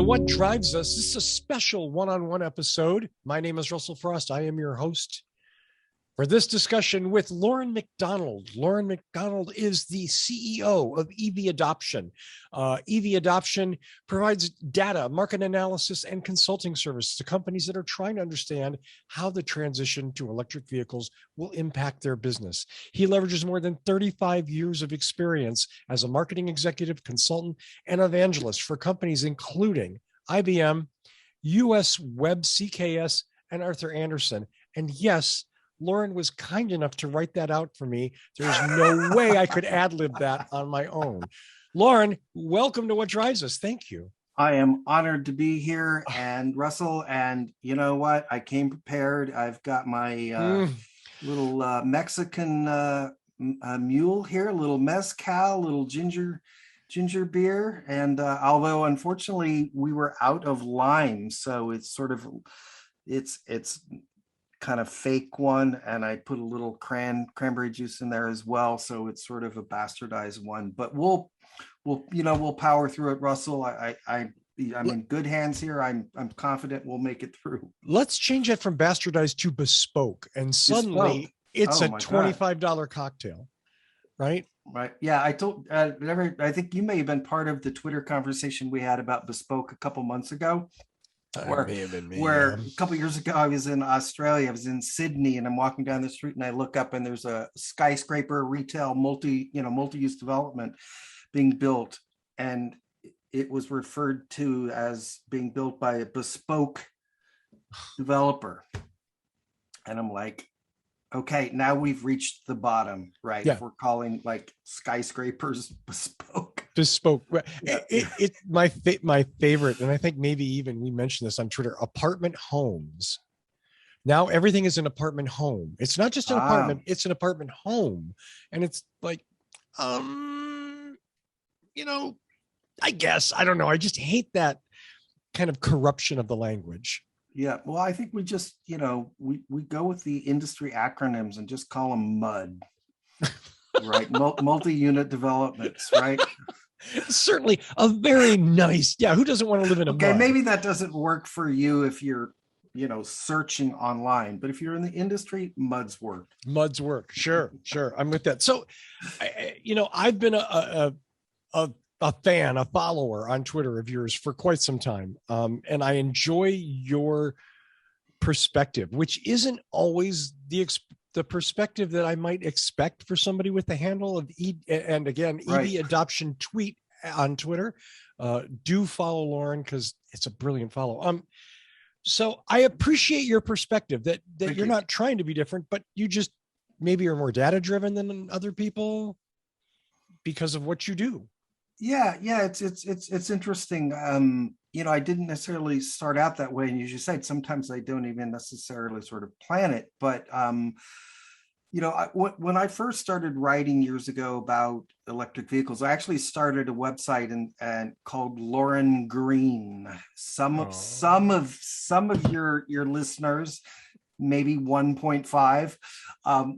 What Drives Us. This is a special one-on-one episode. My name is Russell Frost. I am your host for this discussion with Loren McDonald. Loren McDonald is the CEO of EV Adoption. EV Adoption provides data, market analysis, and consulting services to companies that are trying to understand how the transition to electric vehicles will impact their business. He leverages more than 35 years of experience as a marketing executive, consultant, and evangelist for companies including IBM, US Web CKS, and Arthur Andersen. And yes, Loren was kind enough to write that out for me. There's no way I could ad-lib that on my own. Loren, welcome to What Drives Us. Thank you. I am honored to be here, and Russell, and you know what? I came prepared. I've got my little Mexican mule here, a little mezcal, a little ginger beer, and although unfortunately we were out of lime, so it's sort of it's kind of fake one, and I put a little cranberry juice in there as well, so it's sort of a bastardized one, but we'll power through it, Russell. I'm in good hands here. I'm confident we'll make it through. Let's change it from bastardized to bespoke, and suddenly it's a $25 cocktail, right? Right. Yeah, I think you may have been part of the Twitter conversation we had about bespoke a couple months ago. Where a couple of years ago, I was in Australia. I was in Sydney, and I'm walking down the street, and I look up, and there's a skyscraper retail multi-use development being built, and it was referred to as being built by a bespoke developer. And I'm like, okay, now we've reached the bottom, right? Yeah. If we're calling like skyscrapers bespoke. Yeah. It's my favorite, and I think maybe even we mentioned this on Twitter, apartment homes. Now everything is an apartment home. It's not just an apartment, it's an apartment home. And it's like, I guess, I don't know. I just hate that kind of corruption of the language. Yeah, well, I think we just, we go with the industry acronyms and just call them MUD, right? Multi-unit developments, right? Certainly a very nice, who doesn't want to live in a Okay, MUD? Maybe that doesn't work for you if you're, searching online, but if you're in the industry, MUDs work. MUDs work, sure. I'm with that. So, I've been a fan, a follower on Twitter of yours for quite some time. And I enjoy your perspective, which isn't always the perspective that I might expect for somebody with the handle of EV Adoption Tweet on Twitter. Do follow Loren, because it's a brilliant follow. So I appreciate your perspective that you're not trying to be different, but you just maybe are more data driven than other people because of what you do. Yeah, it's interesting. I didn't necessarily start out that way, and as you said, sometimes I don't even necessarily sort of plan it. But when I first started writing years ago about electric vehicles, I actually started a website and called Loren Green. Some of your listeners, maybe 1.5,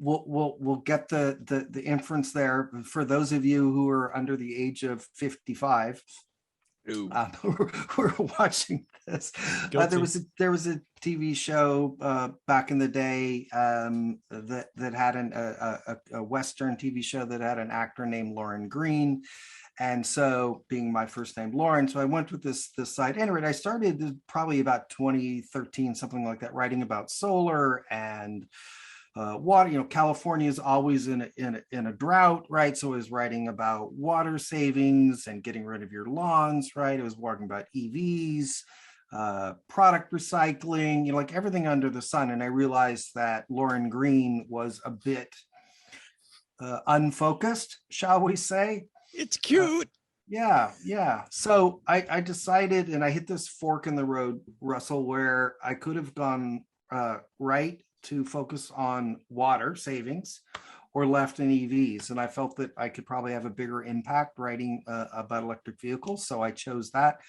we'll get the inference there. For those of you who are under the age of 55, who are watching this, there was a TV show back in the day that had a Western TV show that had an actor named Loren Green. And so, being my first name, Loren, so I went with this site. Anyway, I started probably about 2013, something like that, writing about solar and water. California is always in a drought, right? So I was writing about water savings and getting rid of your lawns, right? I was talking about EVs, product recycling, like everything under the sun. And I realized that Loren Green was a bit unfocused, shall we say. It's cute. Yeah. So I decided, and I hit this fork in the road, Russell, where I could have gone right to focus on water savings or left in EVs. And I felt that I could probably have a bigger impact writing about electric vehicles. So I chose that,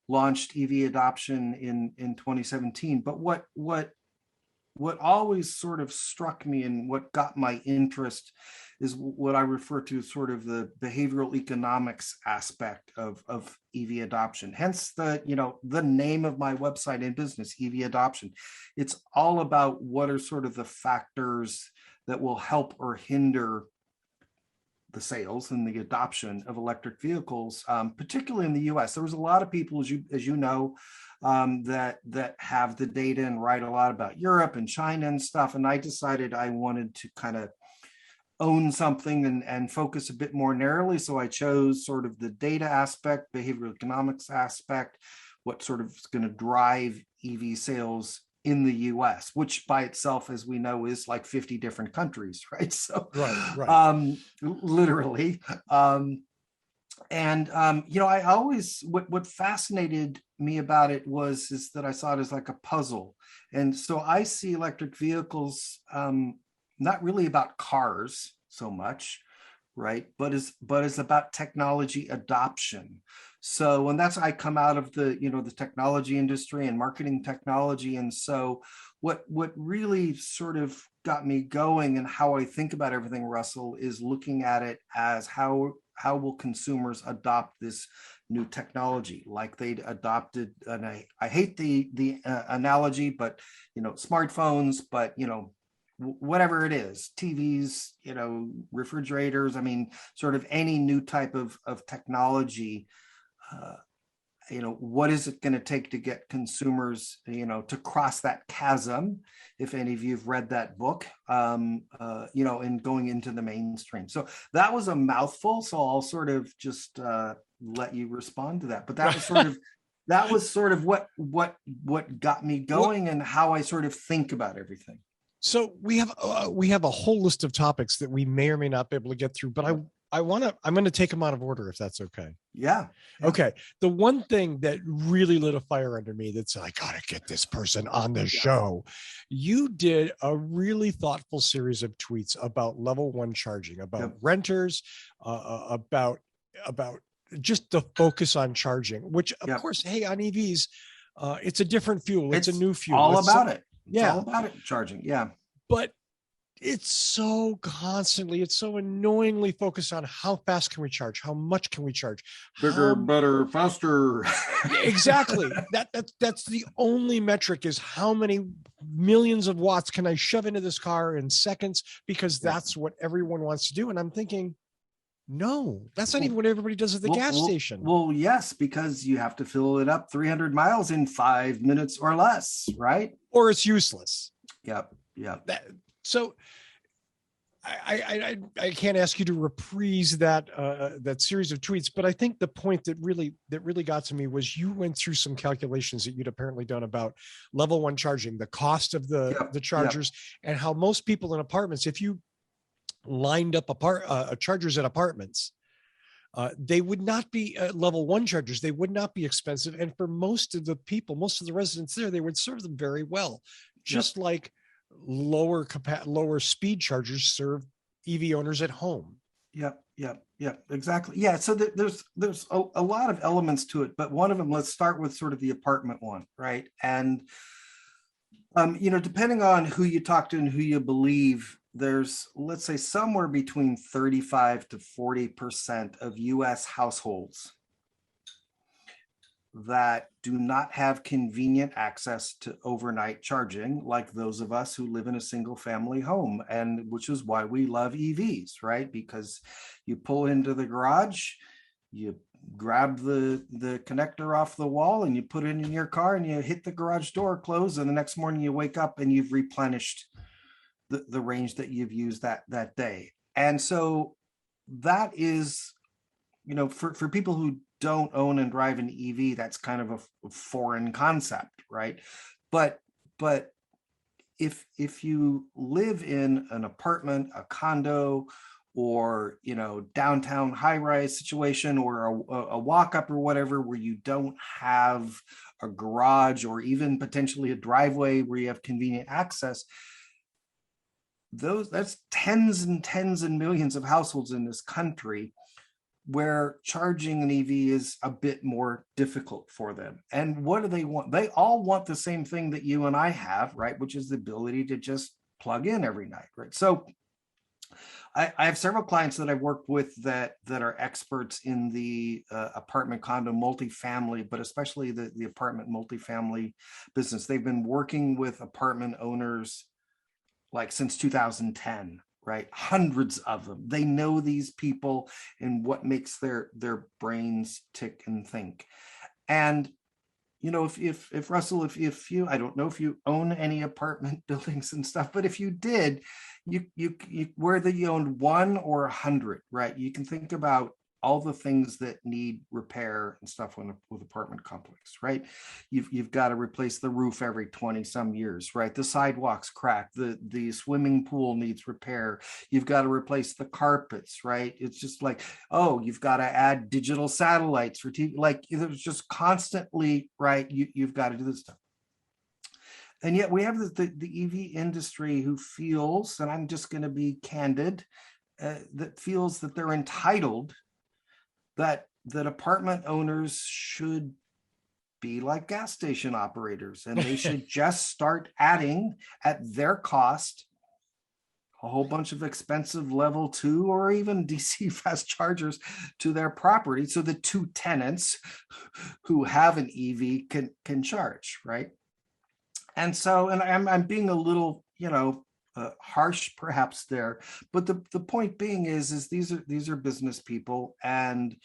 launched EV adoption in 2017. But what what always sort of struck me and what got my interest is what I refer to as sort of the behavioral economics aspect of EV adoption. Hence the name of my website and business, EV adoption. It's all about what are sort of the factors that will help or hinder the sales and the adoption of electric vehicles, particularly in the U.S. There was a lot of people, as you know, that have the data and write a lot about Europe and China and stuff. And I decided I wanted to kind of own something and focus a bit more narrowly. So I chose sort of the data aspect, behavioral economics aspect, what sort of is going to drive EV sales in the US, which by itself, as we know, is like 50 different countries, right? So right. Literally. I always, what fascinated me about it is that I saw it as like a puzzle. And so I see electric vehicles not really about cars so much, right? But is about technology adoption. So, and that's, I come out of the technology industry and marketing technology. And so what really sort of got me going and how I think about everything, Russell, is looking at it as how will consumers adopt this new technology like they'd adopted, and I hate the analogy, but smartphones, but whatever it is, TVs, refrigerators, I mean, sort of any new type of technology, what is it going to take to get consumers, to cross that chasm, if any of you have read that book, and going into the mainstream. So that was a mouthful. So I'll sort of just let you respond to that. But that was sort of what got me going and how I sort of think about everything. So we have a whole list of topics that we may or may not be able to get through, but I'm going to take them out of order if that's okay. Yeah. Okay. The one thing that really lit a fire under me that's I got to get this person on the show. You did a really thoughtful series of tweets about level 1 charging, about renters, about just the focus on charging, which of course, hey, on EVs, it's a different fuel. It's a new fuel. All about it. It's all about it, charging. Yeah. But it's so annoyingly focused on how fast can we charge? How much can we charge? Bigger, better, faster. Exactly. That's the only metric, is how many millions of watts can I shove into this car in seconds, because that's what everyone wants to do. And I'm thinking, no, that's not even what everybody does at the gas station. Well, yes, because you have to fill it up 300 miles in 5 minutes or less, right? Or it's useless. Yep. So I can't ask you to reprise that series of tweets, but I think the point that really got to me was you went through some calculations that you'd apparently done about level 1 charging, the cost of the chargers, and how most people in apartments, if you lined up chargers at apartments, they would not be level 1 chargers. They would not be expensive. And for most of the residents there, they would serve them very well. Just like lower speed chargers serve EV owners at home. Yep, exactly. Yeah. So there's a lot of elements to it, but one of them, let's start with sort of the apartment one, right? And, depending on who you talk to and who you believe, there's, let's say, somewhere between 35 to 40% of US households that do not have convenient access to overnight charging, like those of us who live in a single family home, and which is why we love EVs, right? Because you pull into the garage, you grab the connector off the wall and you put it in your car and you hit the garage door close, and the next morning you wake up and you've replenished the range that you've used that day. And so that is, for people who don't own and drive an EV, that's kind of a foreign concept, right? But if you live in an apartment, a condo, or downtown high-rise situation, or a walk-up or whatever, where you don't have a garage or even potentially a driveway where you have convenient access, that's tens and tens and millions of households in this country where charging an EV is a bit more difficult for them. And what do they want? They all want the same thing that you and I have, right? Which is the ability to just plug in every night, right? So I have several clients that I've worked with that are experts in the apartment condo multifamily, but especially the apartment multifamily business. They've been working with apartment owners like since 2010, right? Hundreds of them. They know these people and what makes their brains tick and think. And you know, if Russell, if you, I don't know if you own any apartment buildings and stuff, but if you did, you whether you owned one or 100, right? You can think about all the things that need repair and stuff with apartment complex, right? You've got to replace the roof every 20 some years, right? The sidewalks crack, the swimming pool needs repair. You've got to replace the carpets, right? It's just like, oh, you've got to add digital satellites for TV. Like there's just constantly, right? You've got to do this stuff. And yet we have the EV industry who feels, and I'm just going to be candid, that feels that they're entitled, that apartment owners should be like gas station operators, and they should just start adding at their cost a whole bunch of expensive level 2 or even DC fast chargers to their property so the two tenants who have an EV can charge, right? And so, and I'm being a little, harsh perhaps there, but the point being is these are business people, and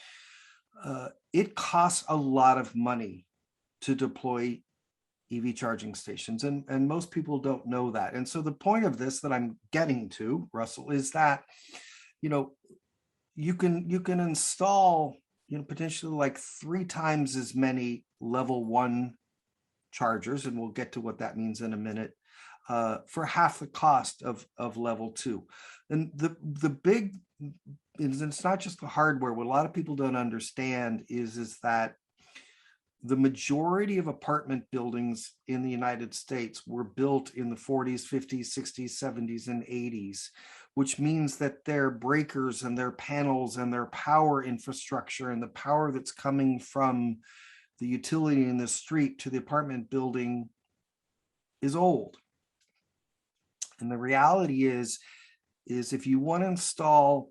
it costs a lot of money to deploy EV charging stations, and most people don't know that. And so the point of this that I'm getting to, Russell, is that you can install potentially like 3 times as many level 1 chargers, and we'll get to what that means in a minute, for half the cost of level 2. And the big, it's not just the hardware. What a lot of people don't understand is that the majority of apartment buildings in the United States were built in the 40s, 50s, 60s, 70s, and 80s, which means that their breakers and their panels and their power infrastructure and the power that's coming from the utility in the street to the apartment building is old. And the reality is if you want to install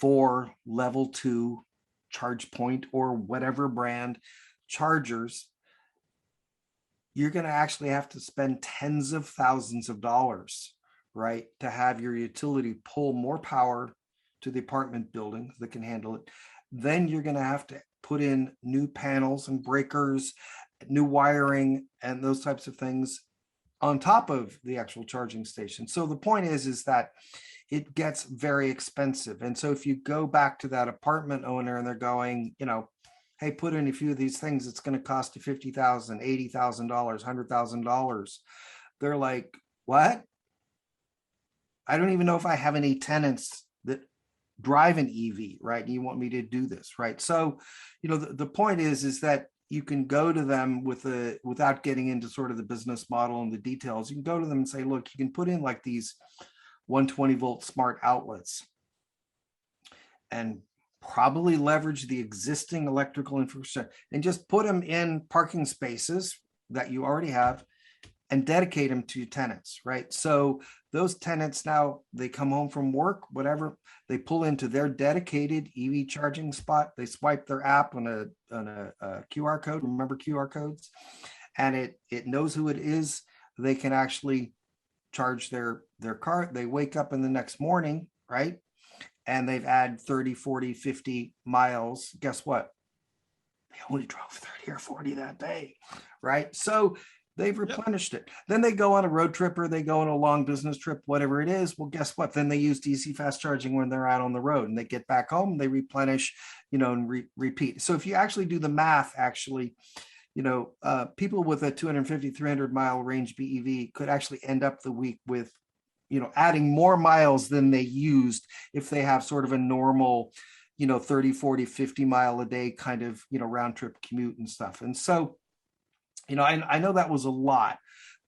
4 level 2 charge point or whatever brand chargers, you're going to actually have to spend tens of thousands of dollars, right, to have your utility pull more power to the apartment building that can handle it. Then you're going to have to put in new panels and breakers, new wiring, and those types of things on top of the actual charging station. So the point is that it gets very expensive. And so if you go back to that apartment owner and they're going, hey, put in a few of these things, it's going to cost you $50,000, $80,000, $100,000. They're like, what? I don't even know if I have any tenants that drive an EV, right? And you want me to do this, right? So, the point is that you can go to them without getting into sort of the business model and the details. You can go to them and say, look, you can put in like these 120 volt smart outlets and probably leverage the existing electrical infrastructure and just put them in parking spaces that you already have and dedicate them to tenants, right? So those tenants, now they come home from work, whatever, they pull into their dedicated EV charging spot. They swipe their app on a QR code. Remember QR codes? And it knows who it is. They can actually charge their car. They wake up in the next morning, right? And they've had 30, 40, 50 miles. Guess what? They only drove 30 or 40 that day, right? So they've replenished it. Then they go on a road trip or they go on a long business trip, whatever it is. Well, guess what? Then they use DC fast charging when they're out on the road, and they get back home, they replenish, and repeat. So if you actually do the math, people with a 250, 300 mile range BEV could actually end up the week with, adding more miles than they used if they have sort of a normal, 30, 40, 50 mile a day kind of, round trip commute and stuff. And so, I know that was a lot,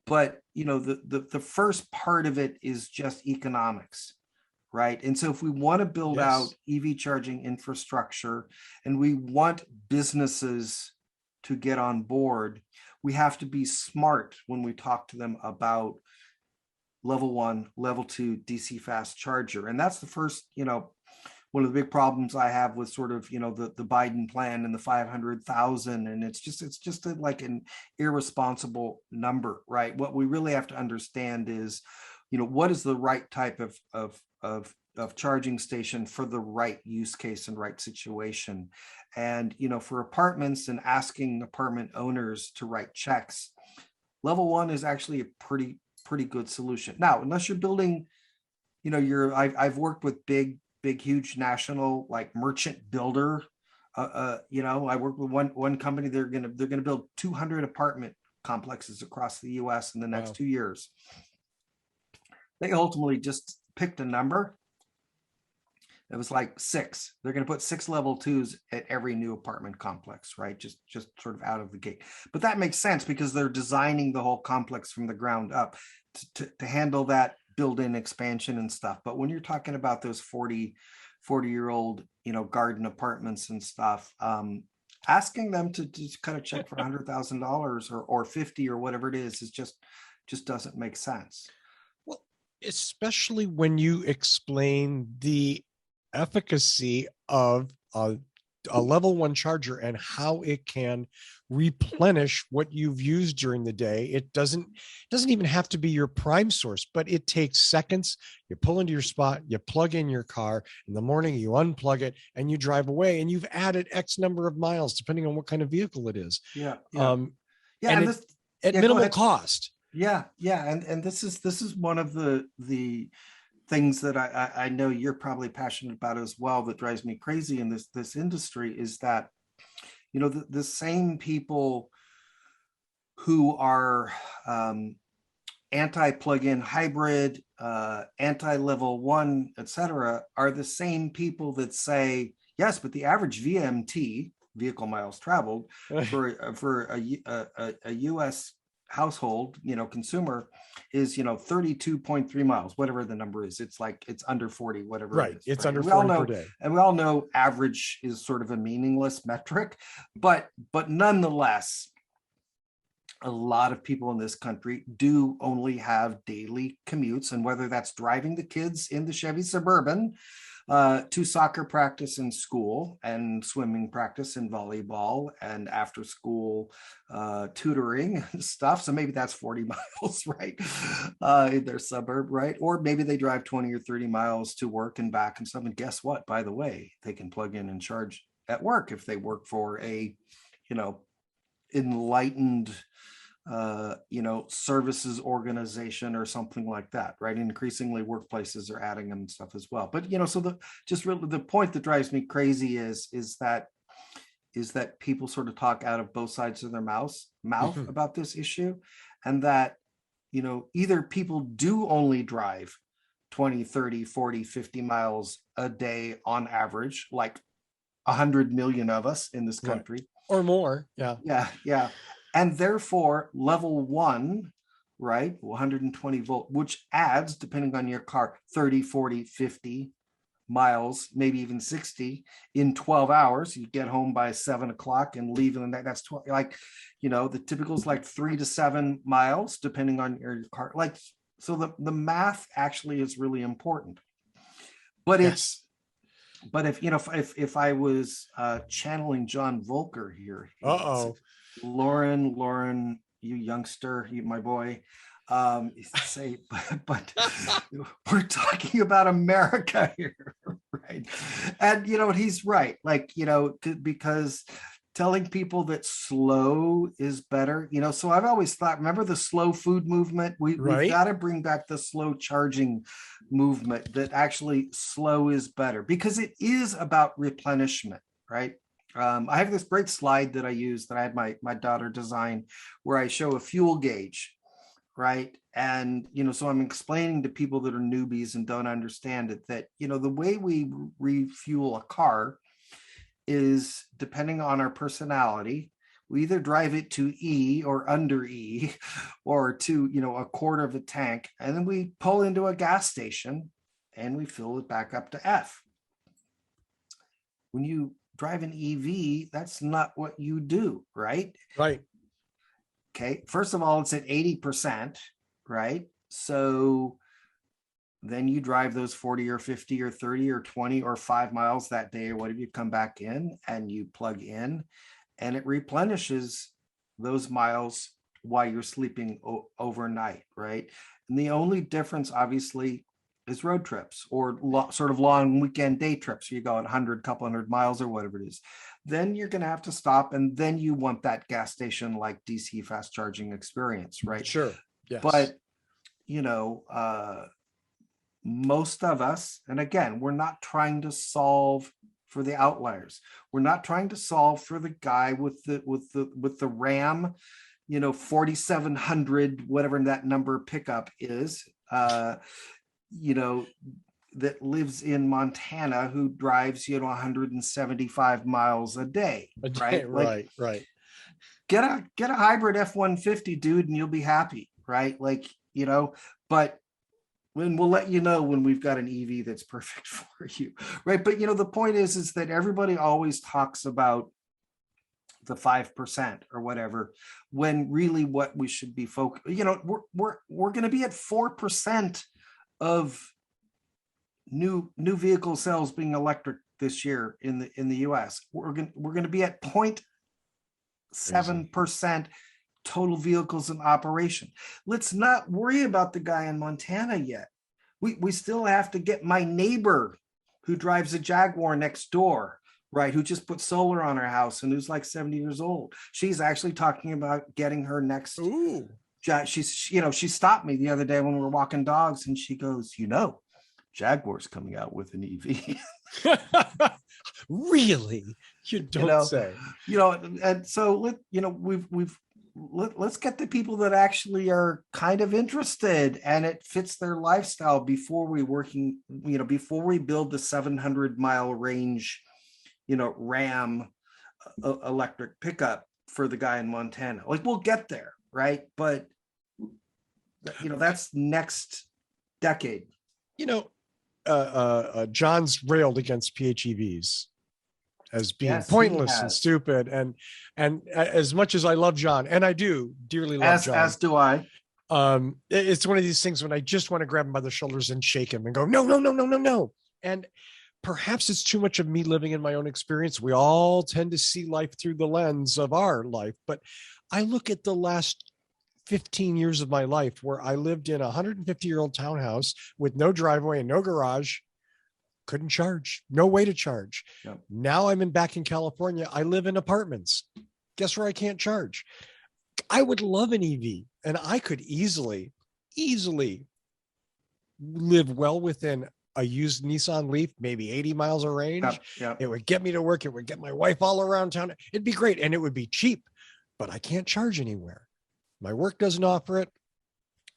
but, the first part of it is just economics, right? And so if we want to build out EV charging infrastructure and we want businesses to get on board, we have to be smart when we talk to them about level 1, level 2 DC fast charger. And that's the first, one of the big problems I have with sort of, the Biden plan and the 500,000. And it's just like an irresponsible number, right? What we really have to understand is, what is the right type of charging station for the right use case and right situation. And, for apartments and asking apartment owners to write checks, level 1 is actually a pretty good solution. Now, unless you're building, I've worked with big, huge national like merchant builder. I work with one company. They're gonna build 200 apartment complexes across the U.S. in the next 2 years. They ultimately just picked a number. It was like 6. They're going to put 6 level 2s at every new apartment complex, right? Just sort of out of the gate. But that makes sense because they're designing the whole complex from the ground up to handle that built-in expansion and stuff. But when you're talking about those 40-year-old, garden apartments and stuff, asking them to just kind of check for $100,000 or 50 or whatever it is just doesn't make sense. Well, especially when you explain the efficacy of a level 1 charger and how it can replenish what you've used during the day. It doesn't even have to be your prime source, but it takes seconds. You pull into your spot, you plug in your car in the morning, you unplug it and you drive away, and you've added X number of miles depending on what kind of vehicle it is. And this, at minimal cost. And this is one of the things that I know you're probably passionate about as well, that drives me crazy in this industry, is that, the same people who are anti-plug-in hybrid, anti-level 1, et cetera, are the same people that say, yes, but the average VMT, vehicle miles traveled, for a U.S. household, consumer is, 32.3 miles, whatever the number is. It's under 40, whatever. Right. It is, it's right? under 40 per day. And we all know average is sort of a meaningless metric, but nonetheless, a lot of people in this country do only have daily commutes. And whether that's driving the kids in the Chevy Suburban to soccer practice and school, and swimming practice and volleyball, and after school tutoring and stuff. So maybe that's 40 miles, right? In their suburb, right? Or maybe they drive 20 or 30 miles to work and back and stuff. And guess what? By the way, they can plug in and charge at work if they work for a, enlightened services organization or something like that, right? Increasingly workplaces are adding them and stuff as well. But so the point that drives me crazy is that people sort of talk out of both sides of their mouth about this issue, and that either people do only drive 20, 30, 40, 50 miles a day on average, like 100 million of us in this country, right, or more. And therefore, level 1, right, 120 volt, which adds, depending on your car, 30, 40, 50 miles, maybe even 60 in 12 hours. You get home by 7 o'clock and leave, and that's 12. The typical is like 3 to 7 miles, depending on your car. So the math actually is really important. But if I was channeling John Volker here, Loren, you youngster, my boy, say, but we're talking about America here, right? And he's right, because telling people that slow is better, so I've always thought, remember the slow food movement? We've got to bring back the slow charging movement, that actually slow is better, because it is about replenishment, right? I have this great slide that I use, that I had my daughter design, where I show a fuel gauge, right? And, so I'm explaining to people that are newbies and don't understand it, that, the way we refuel a car is depending on our personality. We either drive it to E or under E, or to, a quarter of a tank, and then we pull into a gas station and we fill it back up to F. When you drive an EV, that's not what you do, right? Right. Okay. First of all, it's at 80%, right? So then you drive those 40 or 50 or 30 or 20 or 5 miles that day or whatever, you come back in and you plug in and it replenishes those miles while you're sleeping overnight, right? And the only difference obviously is road trips or sort of long weekend day trips. You go 100, couple hundred miles or whatever it is. Then you're going to have to stop, and then you want that gas station like DC fast charging experience, right? Sure. Yes. But most of us, and again, we're not trying to solve for the outliers. We're not trying to solve for the guy with the Ram, 4,700, whatever that number pickup is, that lives in Montana who drives, 175 miles a day, right? Right. Get a hybrid F-150, dude, and you'll be happy, right? But when we'll let you know when we've got an EV that's perfect for you, right? But the point is that everybody always talks about the 5% or whatever, when really what we should be focused, we're going to be at 4% of new vehicle sales being electric this year in the US. We're going to be at 0.7% total vehicles in operation. Let's not worry about the guy in Montana yet. We still have to get my neighbor who drives a Jaguar next door, right, who just put solar on her house and who's like 70 years old. She's actually talking about getting her next. Ooh. She stopped me the other day when we were walking dogs, and she goes, Jaguar's coming out with an EV. Really? You don't say. And so let's get the people that actually are kind of interested and it fits their lifestyle before we build the 700-mile range, Ram electric pickup for the guy in Montana. We'll get there, right? But that's next decade. John's railed against PHEVs as being pointless and stupid. And as much as I love John, and I do dearly love John. As do I. It's one of these things when I just want to grab him by the shoulders and shake him and go, no. And perhaps it's too much of me living in my own experience. We all tend to see life through the lens of our life. But I look at the last 15 years of my life where I lived in a 150-year-old townhouse with no driveway and no garage, couldn't charge, no way to charge. Yep. Now I'm back in California. I live in apartments. Guess where I can't charge? I would love an EV, and I could easily live well within a used Nissan Leaf, maybe 80 miles of range. Yep. It would get me to work. It would get my wife all around town. It'd be great. And it would be cheap, but I can't charge anywhere. My work doesn't offer it,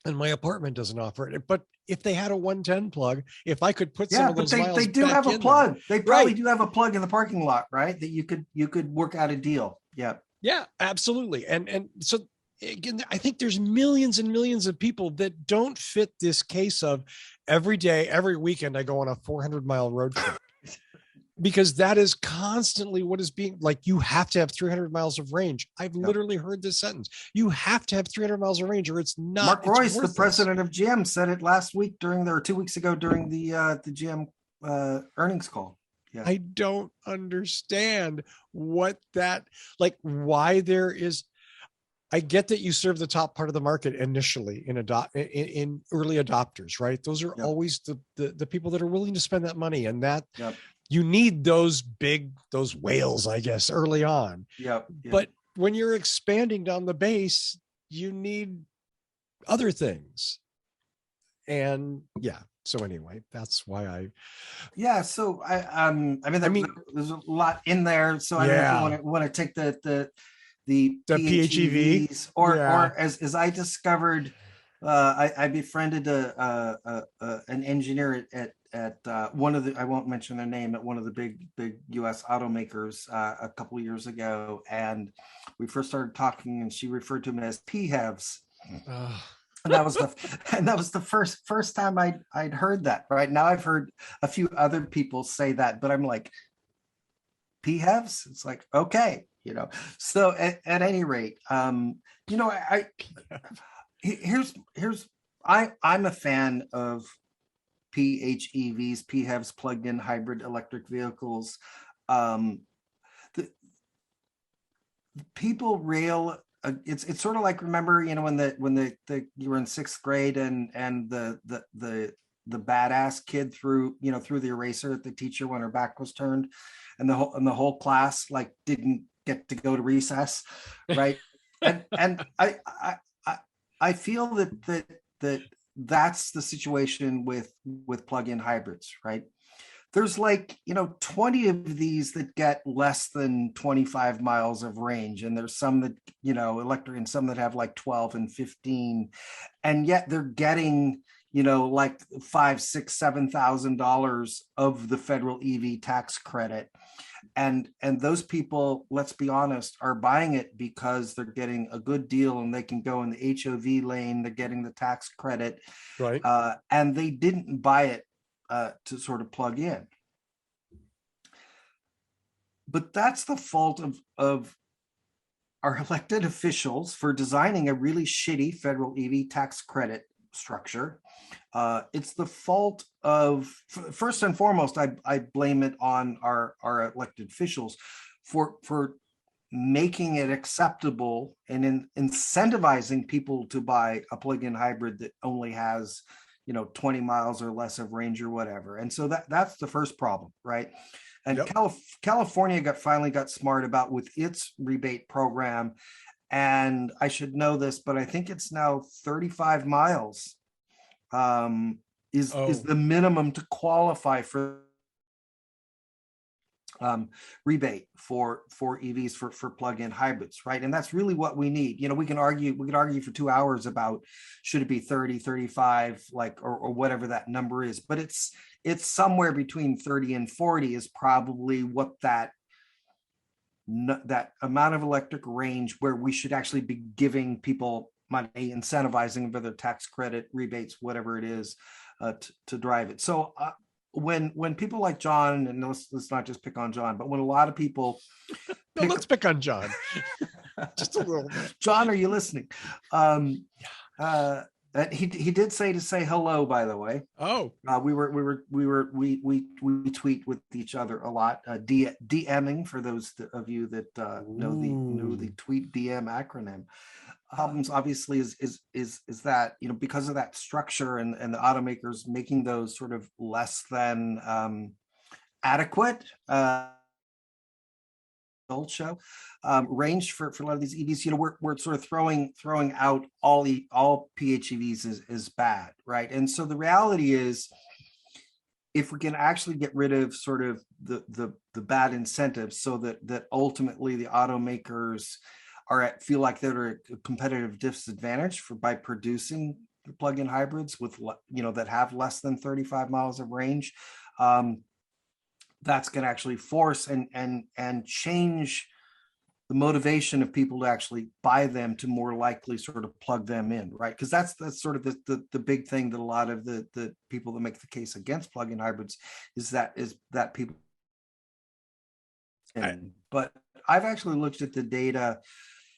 and my apartment doesn't offer it. But if they had a 110 plug, if I could put some of those miles they do back have a in plug. There, they probably do have a plug in the parking lot, right? That you could work out a deal. Yeah. Yeah, absolutely. And so again, I think there's millions and millions of people that don't fit this case of every day, every weekend, I go on a 400-mile road trip. Because that is constantly what is being like. You have to have 300 miles of range. I've literally heard this sentence. You have to have 300 miles of range, or it's not. Mark Royce, the president of GM, said it last week 2 weeks ago during the GM earnings call. Yeah. I don't understand what that why there is. I get that you serve the top part of the market initially in early adopters, right? Those are always the people that are willing to spend that money, and that. Yep. You need those whales, I guess, early on. Yep. But when you're expanding down the base, you need other things. And so anyway, that's why So there's a lot in there. So I don't know if you want to take the PHEVs or as I discovered, I befriended an engineer at one of the, I won't mention their name, at one of the big US automakers a couple of years ago, and we first started talking, and she referred to them as PHEVs. And that was the first time I'd heard that. Right now, I've heard a few other people say that, but I'm like, PHEVs? It's like, okay, So at any rate, here's I'm a fan of PHEVs, PHEVs, plug-in hybrid electric vehicles. The people rail. It's sort of like, remember, when you were in sixth grade and the badass kid threw the eraser at the teacher when her back was turned, and the whole class like didn't get to go to recess, right? and I feel that's the situation with plug-in hybrids, right? There's like 20 of these that get less than 25 miles of range, and there's some that electric, and some that have like 12 and 15, and yet they're getting like $5,000, $6,000, $7,000 of the federal EV tax credit. And those people, let's be honest, are buying it because they're getting a good deal and they can go in the HOV lane. They're getting the tax credit, right? And they didn't buy it to sort of plug in. But that's the fault of our elected officials for designing a really shitty federal EV tax credit structure. It's the fault of, first and foremost, I blame it on our elected officials for making it acceptable and incentivizing people to buy a plug-in hybrid that only has 20 miles or less of range or whatever. And so that's the first problem, right? And yep. California finally got smart about with its rebate program. And I should know this, but I think it's now 35 miles is the minimum to qualify for rebate for EVs for plug-in hybrids, right? And that's really what we need. We could argue for 2 hours about should it be 30, 35, like or whatever that number is, but it's somewhere between 30 and 40 is probably what that amount of electric range where we should actually be giving people money, incentivizing them for their tax credit, rebates, whatever it is, to drive it. So when people like John, and let's not just pick on John, but when a lot of people let's pick on John just a little bit. John, are you listening? He did say to say hello, by the way. We tweet with each other a lot, DMing for those of you that know the tweet DM acronym. Problems obviously is that because of that structure and the automakers making those sort of less than adequate show range for a lot of these EVs, we're sort of throwing out all PHEVs is bad, right? And so the reality is, if we can actually get rid of sort of the bad incentives, so that ultimately the automakers feel like they're at a competitive disadvantage by producing plug-in hybrids with that have less than 35 miles of range, that's going to actually force and change the motivation of people to actually buy them, to more likely sort of plug them in, right? Because that's sort of the big thing that a lot of the people that make the case against plug-in hybrids is that people. But I've actually looked at the data.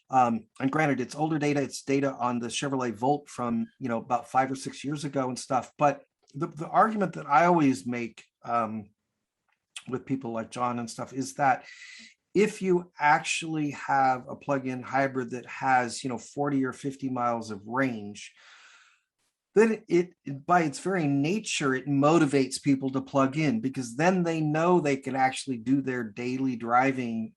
And granted, it's older data. It's data on the Chevrolet Volt from about 5 or 6 years ago and stuff. But the argument that I always make with people like John and stuff is that if you actually have a plug-in hybrid that has 40 or 50 miles of range, then it by its very nature, it motivates people to plug in, because then they know they can actually do their daily driving,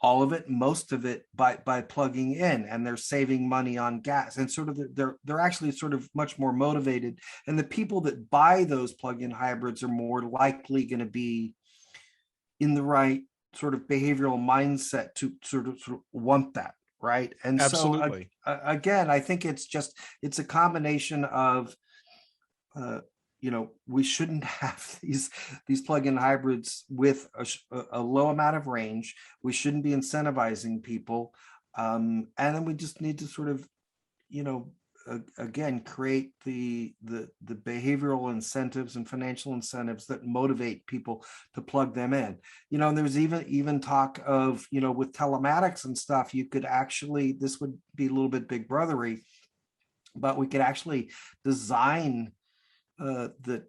all of it, most of it by plugging in, and they're saving money on gas, and sort of they're actually sort of much more motivated. And the people that buy those plug-in hybrids are more likely going to be in the right sort of behavioral mindset to sort of want that, right? And absolutely. So again, I think it's a combination of we shouldn't have these plug-in hybrids with a low amount of range. We shouldn't be incentivizing people, and then we just need to sort of again create the behavioral incentives and financial incentives that motivate people to plug them in. And there's even talk of, with telematics and stuff, you could actually, this would be a little bit big brothery, but we could actually design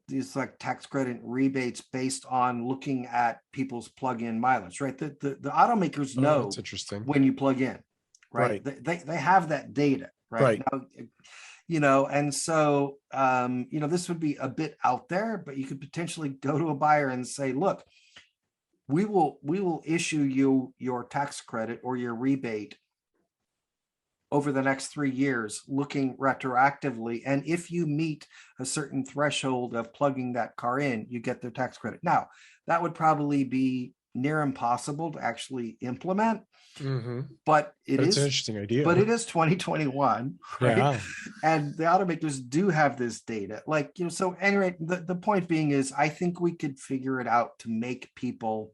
these like tax credit rebates based on looking at people's plug-in mileage, right? The automakers know that's interesting. when you plug in, right? They have that data, right? Now, and so this would be a bit out there, but you could potentially go to a buyer and say, look, we will issue you your tax credit or your rebate over the next 3 years, looking retroactively. And if you meet a certain threshold of plugging that car in, you get the tax credit. Now, that would probably be near impossible to actually implement, but it's an interesting idea. But it is 2021, right? Yeah. And the automakers do have this data. So anyway, the point being is, I think we could figure it out to make people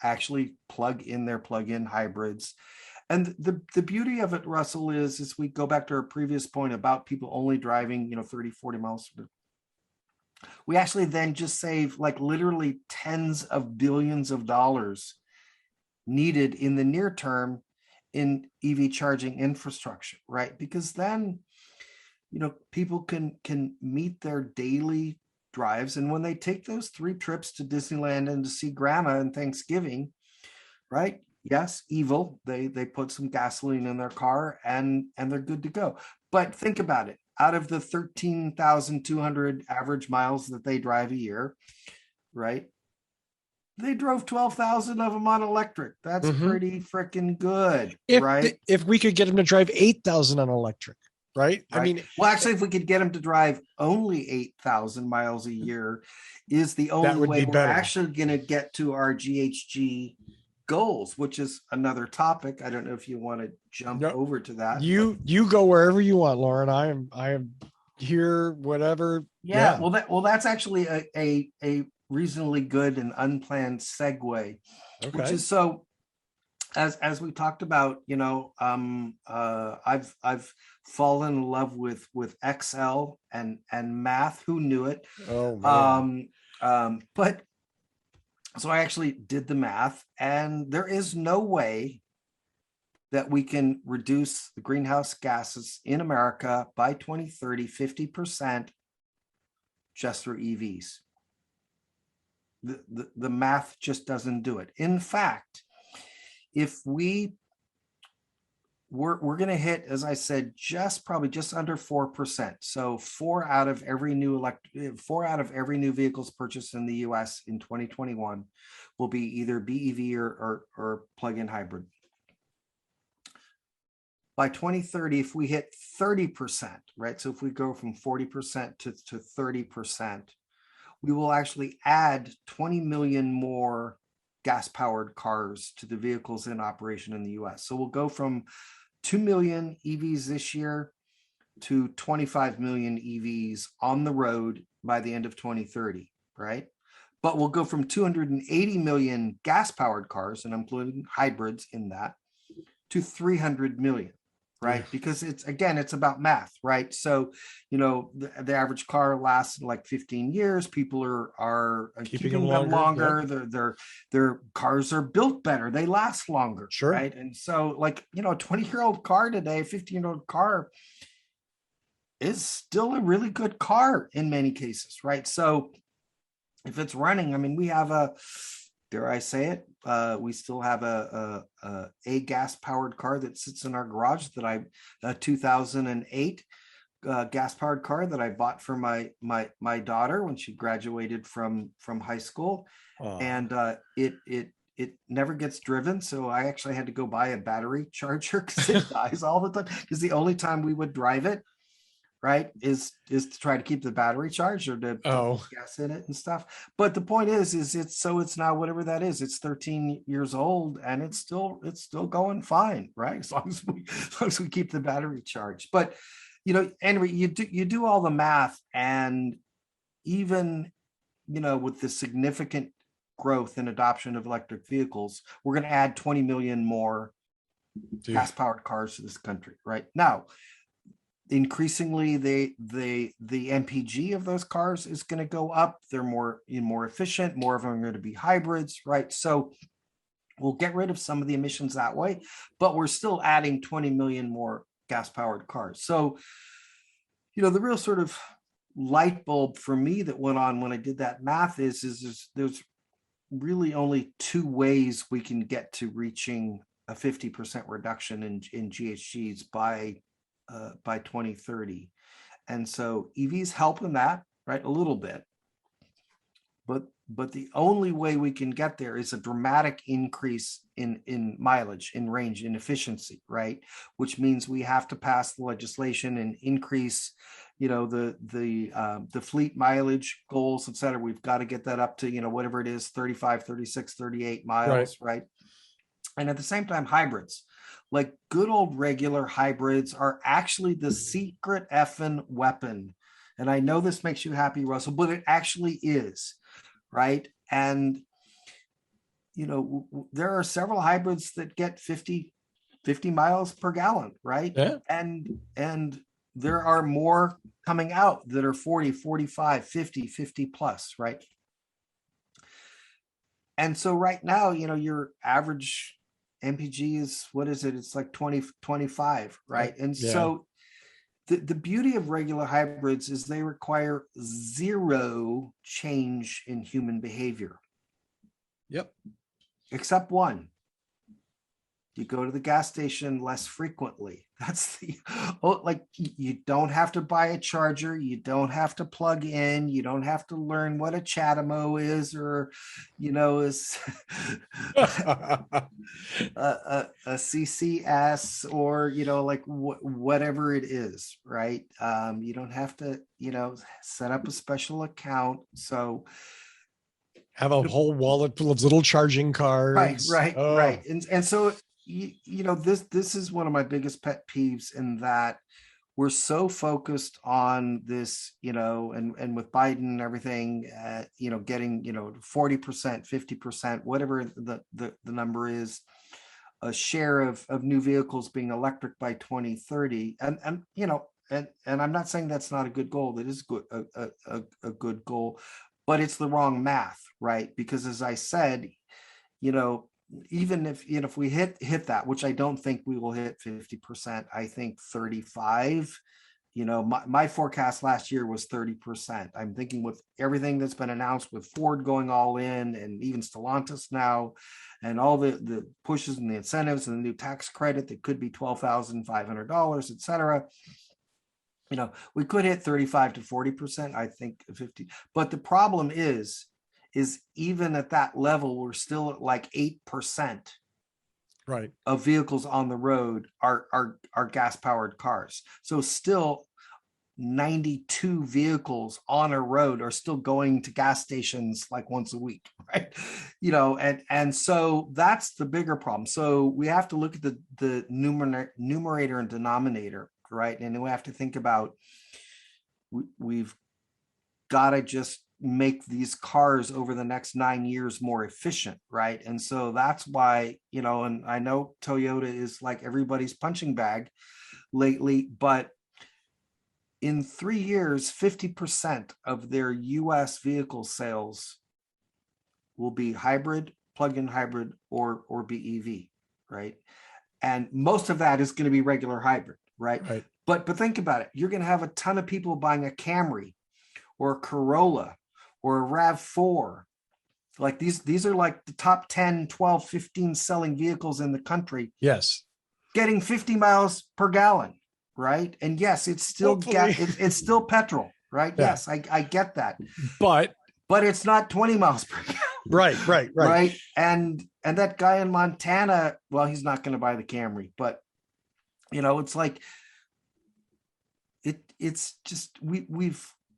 actually plug in their plug-in hybrids. And the beauty of it, Russell, is we go back to our previous point about people only driving, 30, 40 miles. We actually then just save like literally tens of billions of dollars needed in the near term in EV charging infrastructure, right? Because then, people can meet their daily drives. And when they take those 3 trips to Disneyland and to see grandma and Thanksgiving, right? Yes, evil. They put some gasoline in their car and they're good to go. But think about it. Out of the 13,200 average miles that they drive a year, right? They drove 12,000 of them on electric. That's pretty freaking good, right? If we could get them to drive 8,000 on electric, right? I mean, well, actually, if we could get them to drive only 8,000 miles a year, is the only way we're actually going to get to our GHG goals, which is another topic. I don't know if you want to jump over to that. You go wherever you want, Loren. I am here, whatever. Yeah. Well, that's actually a reasonably good and unplanned segue, which is so. As we talked about, I've fallen in love with Excel and math. Who knew it? Oh man. But so I actually did the math, and there is no way that we can reduce the greenhouse gases in America by 2030, 50% just through EVs. The math just doesn't do it. In fact, if we're going to hit, as I said, probably just under 4%. So 4 out of every new vehicles purchased in the U.S. in 2021 will be either BEV or plug-in hybrid. By 2030, if we hit 30%, right? So if we go from 40% to 30%, we will actually add 20 million more gas-powered cars to the vehicles in operation in the U.S. So we'll go from 2 million EVs this year to 25 million EVs on the road by the end of 2030, right? But we'll go from 280 million gas-powered cars, and I'm including hybrids in that, to 300 million, right? Because it's about math, right? So, the average car lasts like 15 years. People are keeping them longer. Yeah. Their cars are built better. They last longer, right? And so, like, a 20-year-old car today, a 15-year-old car is still a really good car in many cases, right? So if it's running, I mean, we have dare I say it, we still have a gas-powered car that sits in our garage that a 2008 gas-powered car that I bought for my daughter when she graduated from high school. And it never gets driven, so I actually had to go buy a battery charger because it dies all the time. Because the only time we would drive it, right, is to try to keep the battery charged or to put gas in it and stuff. But the point is it's now whatever that is. It's 13 years old and it's still going fine, right? As long as we keep the battery charged. But anyway, you do all the math, and even with the significant growth and adoption of electric vehicles, we're going to add 20 million more gas-powered cars to this country right now. increasingly the MPG of those cars is going to go up. They're more efficient. More of them are going to be hybrids, right? So we'll get rid of some of the emissions that way, but we're still adding 20 million more gas powered cars. So, the real sort of light bulb for me that went on when I did that math is there's really only two ways we can get to reaching a 50% reduction in GHGs by 2030. And so EVs help in that, right? A little bit. But the only way we can get there is a dramatic increase in mileage, in range, in efficiency, right? Which means we have to pass the legislation and increase, the fleet mileage goals, et cetera. We've got to get that up to, whatever it is, 35, 36, 38 miles, right? And at the same time, hybrids, like good old regular hybrids, are actually the secret effing weapon. And I know this makes you happy, Russell, but it actually is. Right. And, there are several hybrids that get 50 miles per gallon. Right. Yeah. And there are more coming out that are 40, 45, 50 plus. Right. And so right now, your average MPG is, what is it? It's like 20, 25. Right. And so the beauty of regular hybrids is they require zero change in human behavior. Yep. Except one. You go to the gas station less frequently. That's you don't have to buy a charger. You don't have to plug in. You don't have to learn what a CHAdeMO is, or, is a CCS, or, whatever it is, right? You don't have to, set up a special account. So have a whole wallet full of little charging cards. Right. And so, this is one of my biggest pet peeves, in that we're so focused on this, and with Biden and everything, getting, 40%, 50%, whatever the number is, a share of new vehicles being electric by 2030. And I'm not saying that's not a good goal. That is good, a good goal, but it's the wrong math, right? Because as I said, even if we hit that, which I don't think we will hit 50%, I think 35. My forecast last year was 30%. I'm thinking with everything that's been announced, with Ford going all in, and even Stellantis now, and all the pushes and the incentives and the new tax credit that could be $12,500, et cetera. We could hit 35 to 40%, I think 50. But the problem is even at that level, we're still at like 8%, right, of vehicles on the road are gas powered cars. So still 92 vehicles on a road are still going to gas stations like once a week, right? And so that's the bigger problem. So we have to look at the numerator and denominator, right? And then we have to think about, we've got to just make these cars over the next 9 years more efficient, right? And so that's why, and I know Toyota is like everybody's punching bag lately, but in 3 years, 50% of their US vehicle sales will be hybrid, plug-in hybrid, or BEV, right? And most of that is going to be regular hybrid, right? But think about it. You're going to have a ton of people buying a Camry or a Corolla or a RAV4. Like these are like the top 10, 12, 15 selling vehicles in the country. Yes. Getting 50 miles per gallon, right? And yes, it's still it's still petrol, right? Yeah. Yes, I get that. But it's not 20 miles per gallon. Right. And that guy in Montana, well, he's not going to buy the Camry, but it's like it's just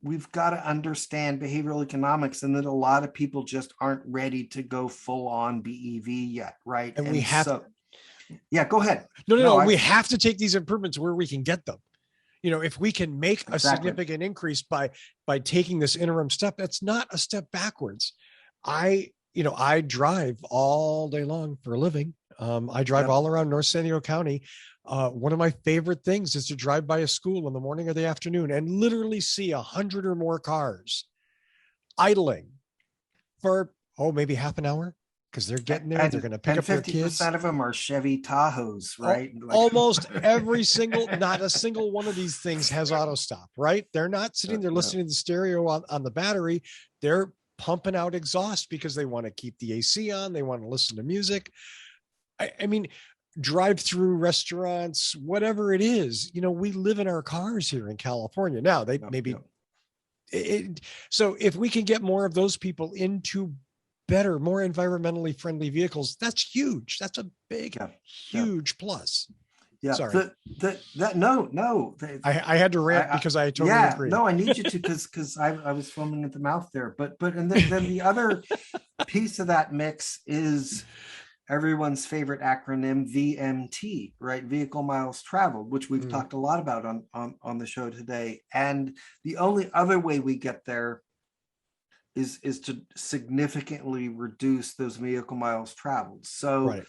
we've got to understand behavioral economics, and that a lot of people just aren't ready to go full on BEV yet, right? And we have yeah, go ahead. No, we have to take these improvements where we can get them. If we can make a significant increase by taking this interim step, that's not a step backwards. I drive all day long for a living. I drive Yep. all around North San Diego County. One of my favorite things is to drive by a school in the morning or the afternoon and literally see 100 or more cars idling for, maybe half an hour, because they're getting there. They're going to pick And up their 50% kids. of them are Chevy Tahoes, right? Almost every single, not a single one of these things has auto stop, right? They're not sitting there listening to the stereo on the battery. They're pumping out exhaust because they want to keep the AC on. They want to listen to music. I mean, drive-through restaurants, whatever it is, we live in our cars here in California. Now they maybe, so if we can get more of those people into better, more environmentally friendly vehicles, that's huge. That's a big, huge plus. Yeah. Sorry. No. I had to rant because I totally agree. No, I need you to, because I was foaming at the mouth there. But and then the other piece of that mix is everyone's favorite acronym, VMT, right? Vehicle miles traveled, which we've talked a lot about on the show today. And the only other way we get there is to significantly reduce those vehicle miles traveled. So,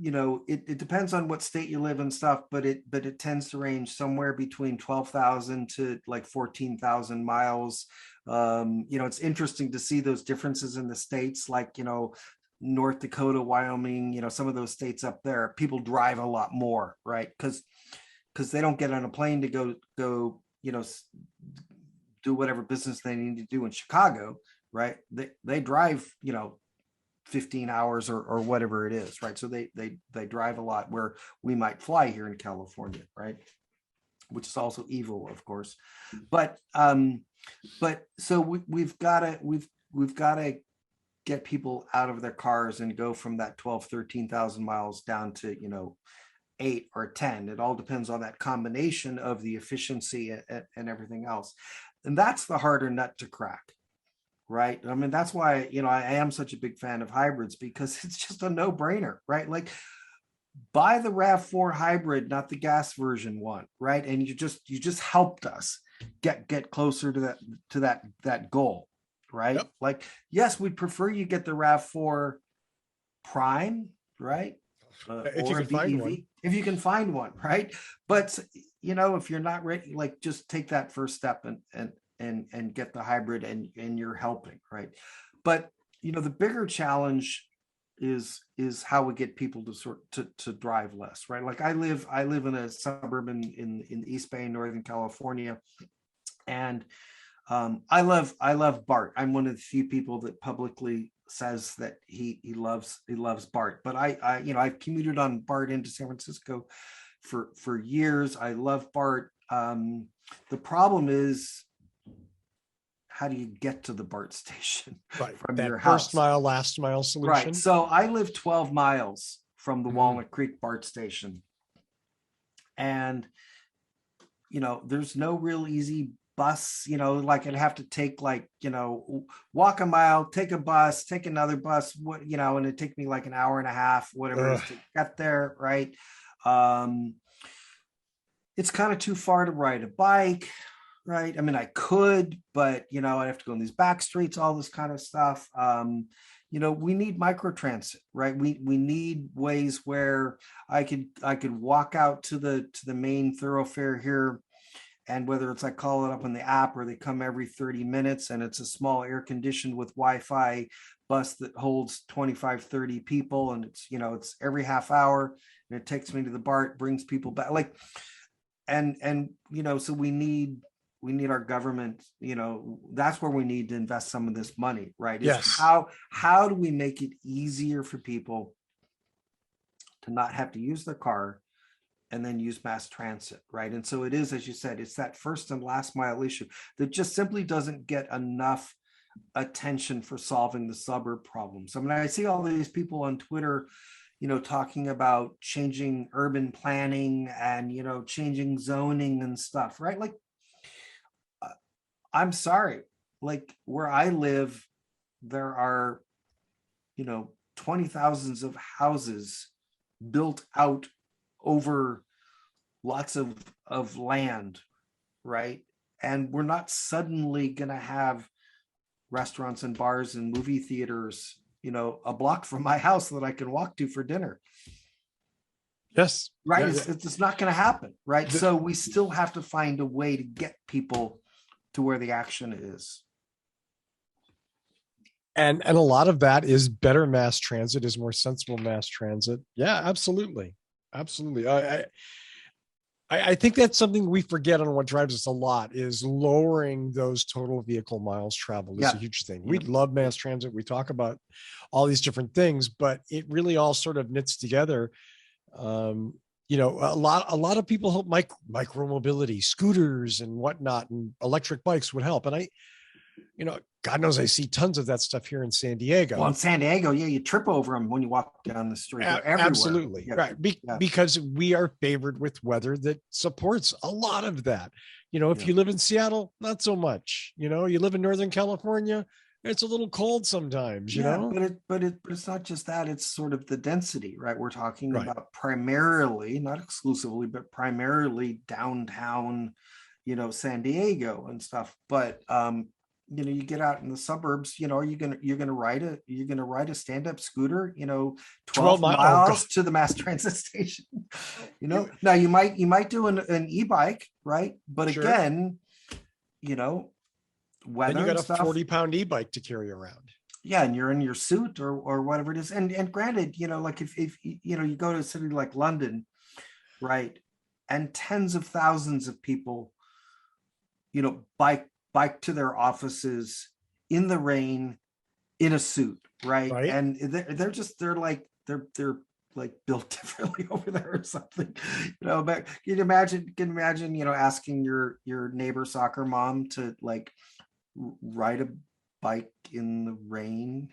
it depends on what state you live in stuff, but it tends to range somewhere between 12,000 to like 14,000 miles. It's interesting to see those differences in the states, like, North Dakota, Wyoming, some of those states up there, people drive a lot more, right? Because they don't get on a plane to go, do whatever business they need to do in Chicago, right? They drive, 15 hours or whatever it is, right? So they drive a lot, where we might fly here in California, right? Which is also evil, of course. But so we've got to get people out of their cars and go from that 13,000 miles down to 8 or 10. It all depends on that combination of the efficiency and everything else, and that's the harder nut to crack, right? I mean, that's why I am such a big fan of hybrids, because it's just a no-brainer, right? Like, buy the RAV4 hybrid, not the gas version one, right? And you just helped us get closer to that goal. Right? Yep. Like, yes, we'd prefer you get the RAV4 Prime, right? If you can find one. If you can find one, right? But if you're not ready, like, just take that first step and get the hybrid, and you're helping, right? But the bigger challenge is how we get people to drive less, right? Like, I live in a suburb in East Bay, Northern California, and I love BART. I'm one of the few people that publicly says that he loves BART. But I've commuted on BART into San Francisco for years. I love BART. The problem is, how do you get to the BART station from that your house? First mile, last mile solution. Right. So I live 12 miles from the Walnut Creek BART station, and there's no real easy bus, like, I'd have to take, like, walk a mile, take a bus, take another bus, and it'd take me like an hour and a half, whatever it is, to get there, right? It's kind of too far to ride a bike, right? I mean, I could, but I'd have to go in these back streets, all this kind of stuff. We need microtransit, right? We need ways where I could walk out to the main thoroughfare here. And whether it's I call it up on the app, or they come every 30 minutes, and it's a small air-conditioned with Wi-Fi bus that holds 25, 30 people, and it's every half hour, and it takes me to the BART, brings people back, like, and so we need our government, that's where we need to invest some of this money, right? Yes. How do we make it easier for people to not have to use their car and then use mass transit, right? And so it is, as you said, it's that first and last mile issue that just simply doesn't get enough attention for solving the suburb problems. I mean, I see all these people on Twitter, talking about changing urban planning and, changing zoning and stuff, right? Like, I'm sorry, like, where I live, there are, 20,000s of houses built out over lots of land, right? And we're not suddenly going to have restaurants and bars and movie theaters, a block from my house that I can walk to for dinner. Yes. Right. Yeah, It's not going to happen. Right. The- So we still have to find a way to get people to where the action is. And a lot of that is better mass transit, is more sensible mass transit. Yeah, absolutely. Absolutely. I think that's something we forget on what drives us a lot, is lowering those total vehicle miles traveled is a huge thing. We love mass transit. We talk about all these different things, but it really all sort of knits together. A lot of people hope micro mobility, scooters and whatnot, and electric bikes would help. And God knows I see tons of that stuff here in San Diego. Well, in San Diego, you trip over them when you walk down the street. They're everywhere. Absolutely. Yeah. Right. Because we are favored with weather that supports a lot of that. If you live in Seattle, not so much. You live in Northern California, it's a little cold sometimes, but it's not just that. It's sort of the density, right? We're talking about primarily, not exclusively, but primarily downtown, San Diego and stuff. But you get out in the suburbs, you're gonna ride a stand-up scooter, 12 miles to the mass transit station. Now you might do an e-bike, right? But again, weather, then you got a stuff, 40-pound e-bike to carry around. Yeah, and you're in your suit or whatever it is. And granted, like if you go to a city like London, right, and tens of thousands of people, bike to their offices in the rain in a suit, right? And they're like built differently over there or something, but can you imagine asking your neighbor soccer mom to like ride a bike in the rain?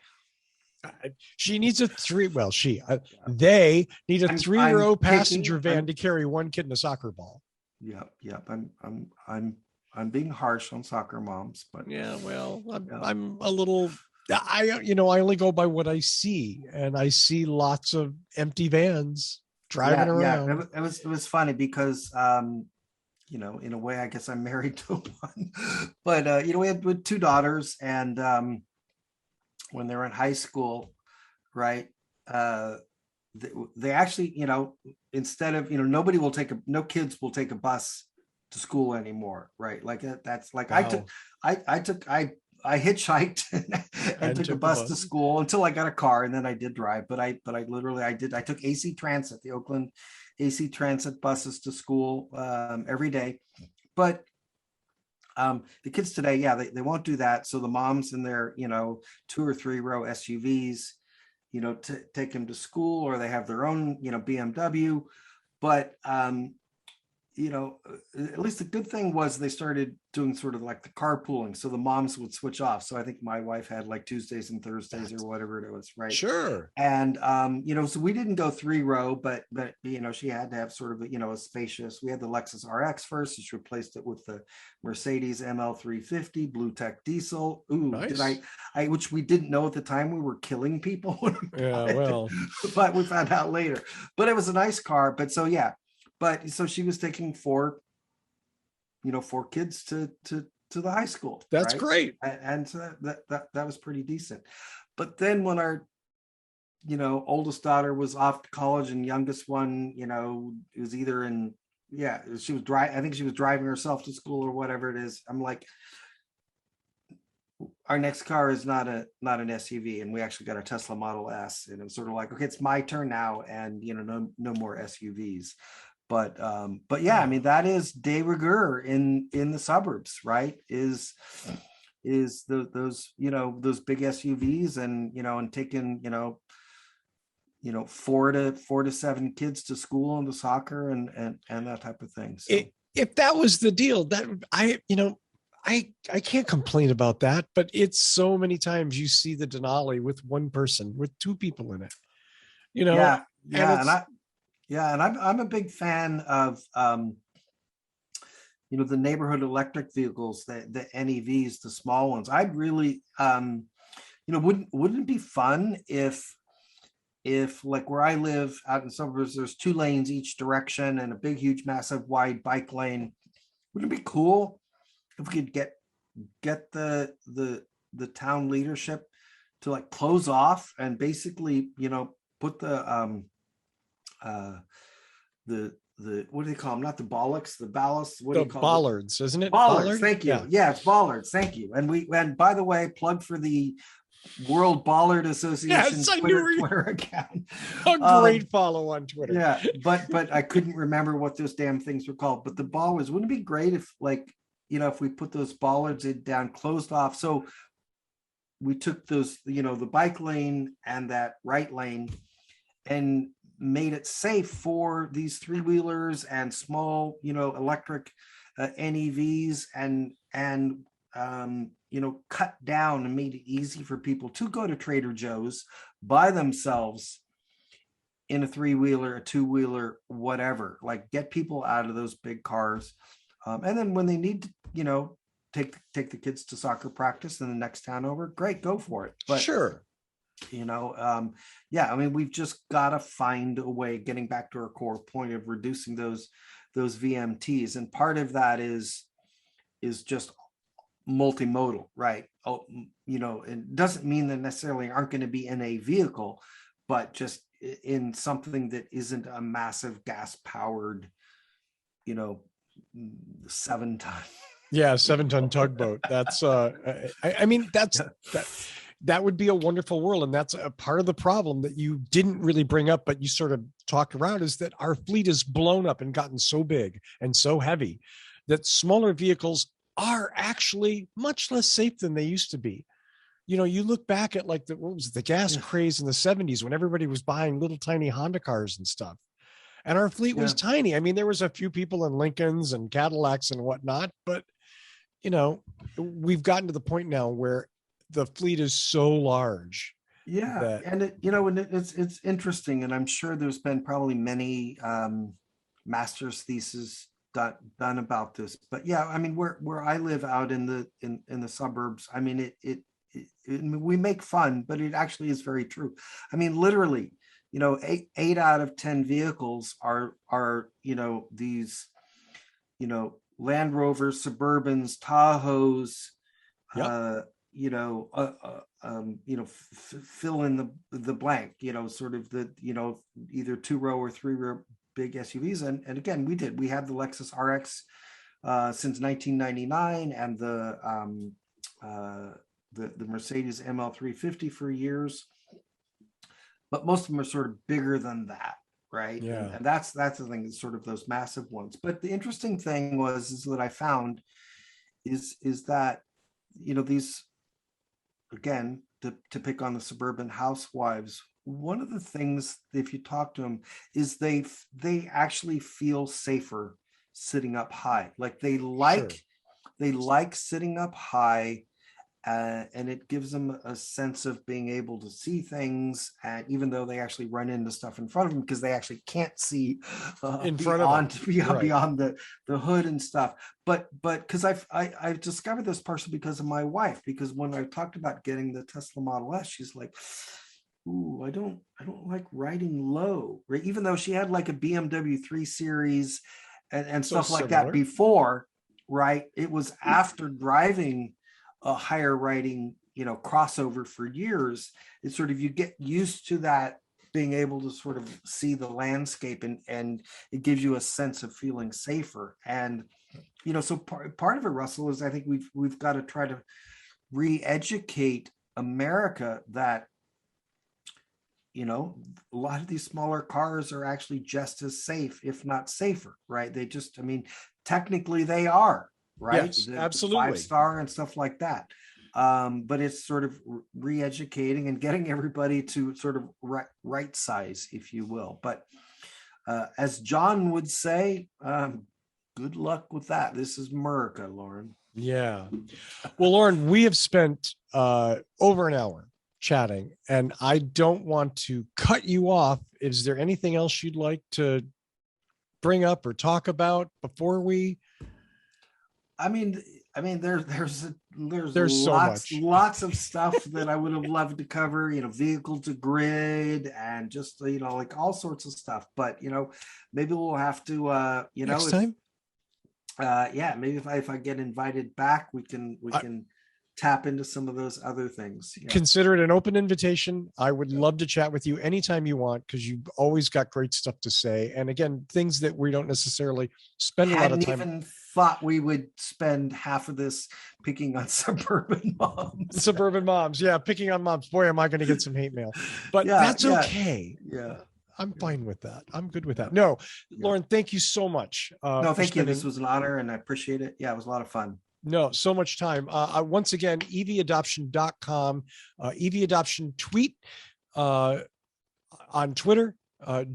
She needs they need a 3-row passenger van to carry one kid in a soccer ball. I'm being harsh on soccer moms, but I'm a little, I only go by what I see, and I see lots of empty vans driving around. It was funny because, in a way, I guess I'm married to one, but, we had 2 daughters, and when they were in high school, right, they actually, instead of, no kids will take a bus to school anymore, right? Like that's like, wow. I hitchhiked and took a bus to school until I got a car, and then I did drive. But I took AC Transit, the Oakland AC Transit buses to school every day. But the kids today, they won't do that. So the moms in their 2 or 3 row SUVs, to take them to school, or they have their own BMW. But at least the good thing was they started doing sort of like the carpooling, so the moms would switch off. So I think my wife had like Tuesdays and Thursdays or whatever it was, right? Sure. And so we didn't go 3 row, but she had to have sort of a spacious. We had the Lexus RX first, which replaced it with the Mercedes ML350 Blue Tech diesel. Ooh, nice. Which we didn't know at the time we were killing people. But we found out later. But it was a nice car. But so she was taking 4 kids to the high school. That's great. And so that was pretty decent. But then when our, oldest daughter was off to college, and youngest one, it was either I think she was driving herself to school or whatever it is. I'm like, our next car is not an SUV, and we actually got a Tesla Model S, and it's sort of like, okay, it's my turn now, and no more SUVs. But yeah, I mean, that is de rigueur in the suburbs, right? Is those big SUVs, and taking 4 to 7 kids to school and to soccer and that type of thing. So. If that was the deal, that I can't complain about that, but it's so many times you see the Denali with one person, with 2 people in it, and I'm a big fan of the neighborhood electric vehicles, the NEVs, the small ones. I'd really wouldn't it be fun if like where I live out in suburbs, there's 2 lanes each direction and a big, huge, massive, wide bike lane. Wouldn't it be cool if we could get the town leadership like close off and basically, put the what do they call them? Not the bollocks, the ballast. What do you call bollards, isn't it? Bollards. Thank you. Yeah. Yeah, it's bollards. Thank you. And by the way, plug for the World Bollard Association Twitter account. A great follow on Twitter. Yeah, but I couldn't remember what those damn things were called. But the bollards, wouldn't it be great if, like, if we put those bollards down closed off? So we took those, the bike lane and that right lane and made it safe for these three-wheelers and small, electric NEVs and cut down and made it easy for people to go to Trader Joe's by themselves in a three-wheeler, a two-wheeler, whatever, like get people out of those big cars. And then when they need to, take the kids to soccer practice in the next town over, great, go for it. But sure. We've just got to find a way, getting back to our core point of reducing those VMTs. And part of that is just multimodal, right? It doesn't mean that necessarily aren't going to be in a vehicle, but just in something that isn't a massive gas powered, 7-ton. Yeah, 7-ton tugboat. That's that would be a wonderful world. And that's a part of the problem that you didn't really bring up, but you sort of talked around, is that our fleet has blown up and gotten so big and so heavy that smaller vehicles are actually much less safe than they used to be. You look back at like the gas craze in the 70s when everybody was buying little tiny Honda cars and stuff. And our fleet was tiny. I mean, there was a few people in Lincolns and Cadillacs and whatnot, but we've gotten to the point now where the fleet is so large. Yeah. And it's interesting. And I'm sure there's been probably many master's theses done about this, but yeah, I mean, where I live out in the suburbs, I mean, we make fun, but it actually is very true. I mean, literally, 8 out of 10 vehicles are these, Land Rovers, Suburbans, Tahoes, fill in the blank, sort of the, either 2-row or 3-row big SUVs. And again, we had the Lexus RX since 1999 and the Mercedes ML350 for years, but most of them are sort of bigger than that. Right. Yeah. And that's the thing, is sort of those massive ones. But the interesting thing is that I found is that, these, again, to pick on the suburban housewives, one of the things, if you talk to them, is they actually feel safer sitting up high. Like they like sitting up high. And it gives them a sense of being able to see things, even though they actually run into stuff in front of them because they actually can't see in front of them, beyond the hood and stuff. But because I've discovered this partially because of my wife, because when I talked about getting the Tesla Model S, she's like, "Ooh, I don't like riding low," right? Even though she had like a BMW 3 Series and stuff like that before, right? It was after driving a higher riding, crossover for years. It's sort of, you get used to that, being able to sort of see the landscape, and it gives you a sense of feeling safer. And, so part of it, Russell, is I think we've got to try to re-educate America that, a lot of these smaller cars are actually just as safe, if not safer, right? They just, technically they are. Right. Yes, absolutely. 5-star and stuff like that. But it's sort of re-educating and getting everybody to sort of right size, if you will. But as John would say, good luck with that. This is America, Loren. Yeah. Well, Loren, we have spent over an hour chatting, and I don't want to cut you off. Is there anything else you'd like to bring up or talk about before we? There's lots of stuff that I would have loved to cover, vehicle to grid and just, like all sorts of stuff. But, maybe we'll have to, next time. Maybe if I get invited back, we can tap into some of those other things. Yeah. Consider it an open invitation. I would love to chat with you anytime you want, because you've always got great stuff to say. And again, things that we don't necessarily spend a lot of time. Even thought we would spend half of this picking on suburban moms. Suburban moms. Yeah. Picking on moms. Boy, am I going to get some hate mail, but that's okay. Yeah. I'm fine with that. I'm good with that. No, Loren, thank you so much. No, thank you. This was an honor and I appreciate it. Yeah, it was a lot of fun. No, so much time. Once again, evadoption.com, EV Adoption tweet on Twitter.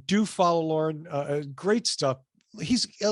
Do follow Loren. Great stuff. He's a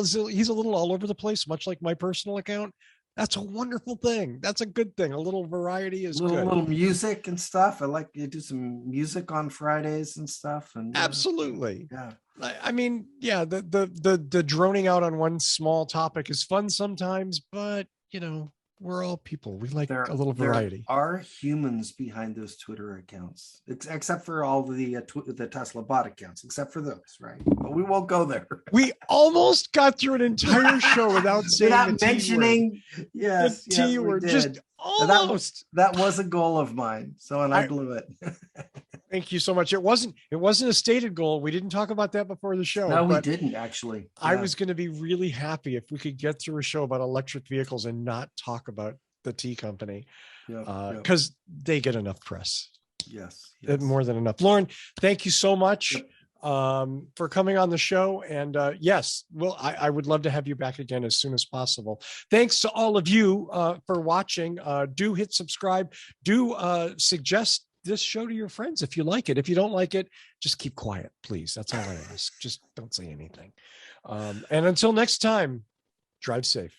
little all over the place, much like my personal account. That's a wonderful thing. That's a good thing. A little variety is good. Little music and stuff. I like you do some music on Fridays and stuff. And absolutely. Yeah. I mean, yeah, the droning out on one small topic is fun sometimes, but you know, we're all people. We like a little variety. There are humans behind those Twitter accounts, except for all the Tesla bot accounts, except for those, right? But we won't go there. We almost got through an entire show without saying without mentioning the T word. Just almost. That was a goal of mine. So, and I blew it. Thank you so much. It wasn't a stated goal. We didn't talk about that before the show. No, we didn't actually. Yeah. I was going to be really happy if we could get through a show about electric vehicles and not talk about the T company, because they get enough press. Yes. More than enough. Loren, thank you so much for coming on the show. And yes, well, I would love to have you back again as soon as possible. Thanks to all of you for watching. Do hit subscribe. Do suggest this show to your friends if you like it. If you don't like it, just keep quiet, please. That's all I ask. Just don't say anything. And until next time, drive safe.